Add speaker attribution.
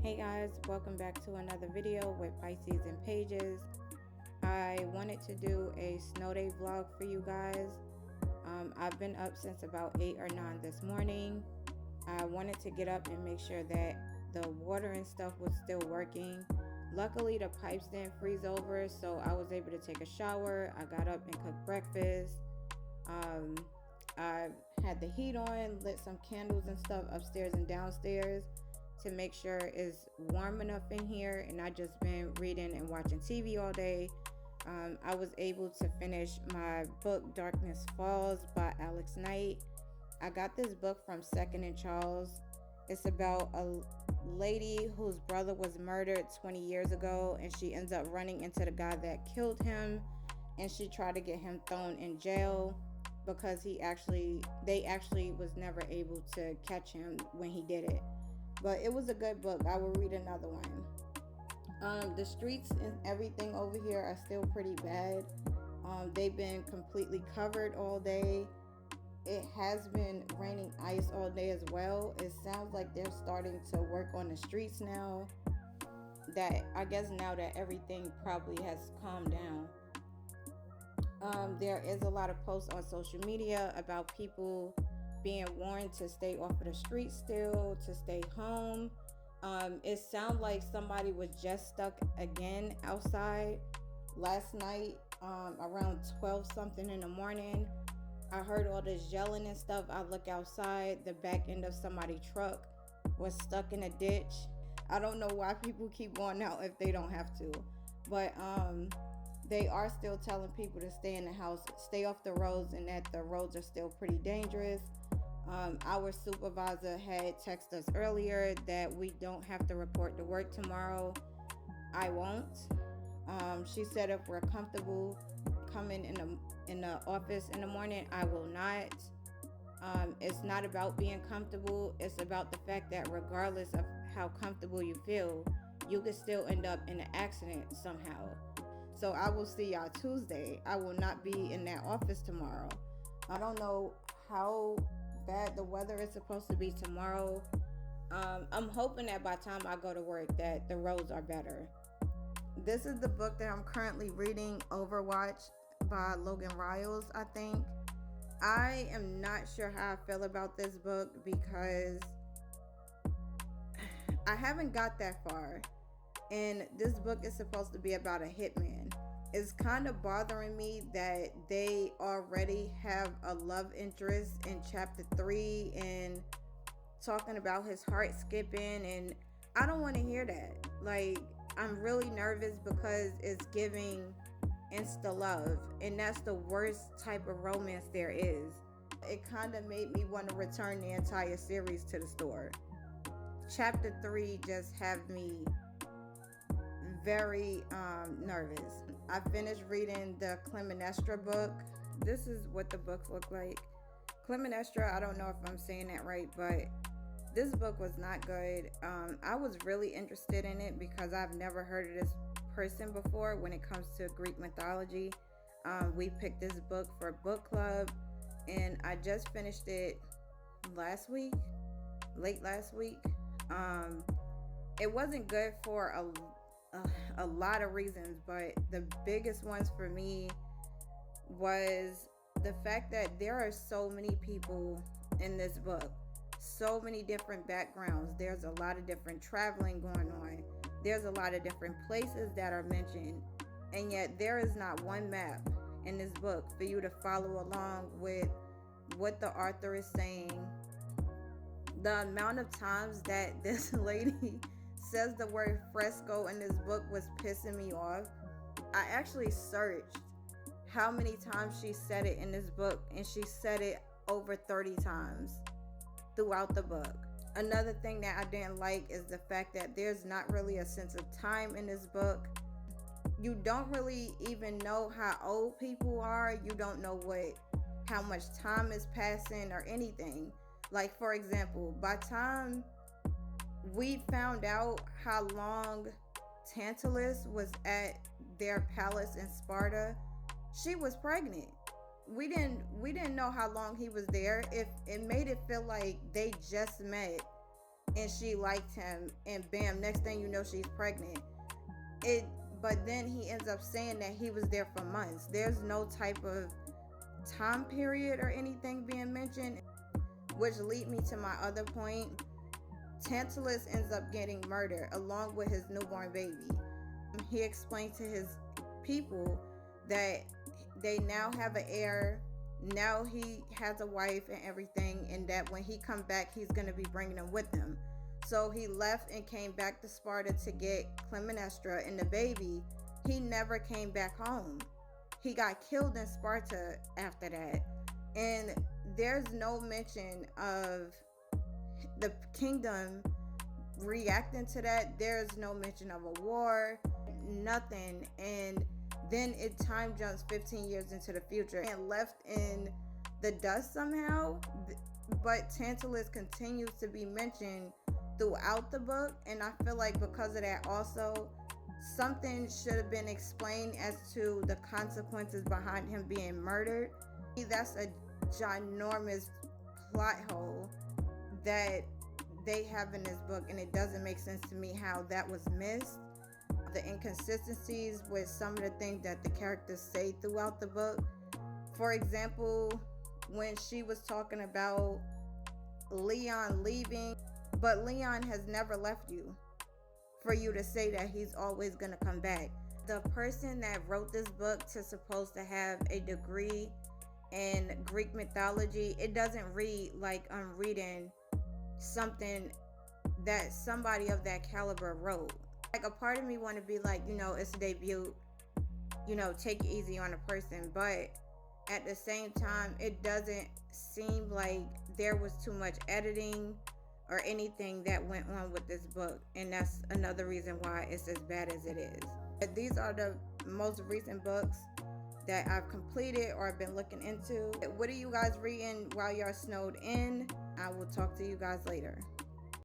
Speaker 1: Hey guys, welcome back to another video with Pisces&Pages. I wanted to do a snow day vlog for you guys. I've been up since about 8 or 9 this morning. I wanted to get up and make sure that the water and stuff was still working. Luckily the pipes didn't freeze over, so I was able to take a shower. I got up and cooked breakfast. I had the heat on, lit some candles and stuff upstairs and downstairs to make sure it's warm enough in here, and I just been reading and watching TV all day. I was able to finish my book Darkness Falls by Alex Knight. I got this book from Second and Charles. It's about a lady whose brother was murdered 20 years ago, and she ends up running into the guy that killed him, and she tried to get him thrown in jail because they actually was never able to catch him when he did it. But it was a good book. I will read another one. The streets and everything over here are still pretty bad. They've been completely covered all day. It has been raining ice all day as well. It sounds like they're starting to work on the streets now. I guess now that everything probably has calmed down. There is a lot of posts on social media about people being warned to stay off of the street still, to stay home. It sounds like somebody was just stuck again outside last night around 12 something in the morning. I heard all this yelling and stuff. I look outside, the back end of somebody's truck was stuck in a ditch. I don't know why people keep going out if they don't have to, but they are still telling people to stay in the house, stay off the roads, and that the roads are still pretty dangerous. Our supervisor had texted us earlier that we don't have to report to work tomorrow. I won't. She said if we're comfortable coming in the office in the morning, I will not. It's not about being comfortable. It's about the fact that regardless of how comfortable you feel, you could still end up in an accident somehow. So I will see y'all Tuesday. I will not be in that office tomorrow. I don't know how bad the weather is supposed to be tomorrow. I'm hoping that by the time I go to work that the roads are better. This is the book that I'm currently reading, Overwatch by Logan Riles, I think. I am not sure how I feel about this book because I haven't got that far. And this book is supposed to be about a hitman. It's kind of bothering me that they already have a love interest in chapter 3 and talking about his heart skipping, and I don't want to hear that. Like, I'm really nervous because it's giving insta love, and that's the worst type of romance there is. It kind of made me want to return the entire series to the store. Chapter 3 just have me very nervous. I finished reading the Clemestra book. This is what the books look like. Clemestra, I don't know if I'm saying that right, but this book was not good. I was really interested in it because I've never heard of this person before when it comes to Greek mythology. We picked this book for book club, and I just finished it late last week. It wasn't good for a lot of reasons, but the biggest ones for me was the fact that there are so many people in this book, so many different backgrounds. There's a lot of different traveling going on. There's a lot of different places that are mentioned, and yet there is not one map in this book for you to follow along with what the author is saying. The amount of times that this lady says the word fresco in this book was pissing me off. I actually searched how many times she said it in this book, and she said it over 30 times throughout the book. Another thing that I didn't like is the fact that there's not really a sense of time in this book. You don't really even know how old people are. You don't know how much time is passing or anything. Like, for example, by time we found out how long Tantalus was at their palace in Sparta, she was pregnant. We didn't know how long he was there. If it made it feel like they just met and she liked him, and bam, next thing you know, she's pregnant. But then he ends up saying that he was there for months. There's no type of time period or anything being mentioned, which lead me to my other point. Tantalus ends up getting murdered along with his newborn baby. He explained to his people that they now have an heir, now he has a wife and everything, and that when he come back, he's going to be bringing them with him. So he left and came back to Sparta to get Clytemnestra and the baby. He never came back home. He got killed in Sparta after that. And there's no mention of the kingdom reacting to that. There's no mention of a war, nothing. And then it time jumps 15 years into the future and left in the dust somehow. But Tantalus continues to be mentioned throughout the book, and I feel like because of that also, something should have been explained as to the consequences behind him being murdered. That's a ginormous plot hole that they have in this book, and it doesn't make sense to me how that was missed. The inconsistencies with some of the things that the characters say throughout the book. For example, when she was talking about Leon leaving, but Leon has never left you for you to say that he's always going to come back. The person that wrote this book to supposed to have a degree in Greek mythology, it doesn't read like I'm reading something that somebody of that caliber wrote. Like, a part of me want to be like, it's a debut, take it easy on a person, but at the same time, it doesn't seem like there was too much editing or anything that went on with this book, and that's another reason why it's as bad as it is. But these are the most recent books that I've completed or I've been looking into. What are you guys reading while you're snowed in? I will talk to you guys later.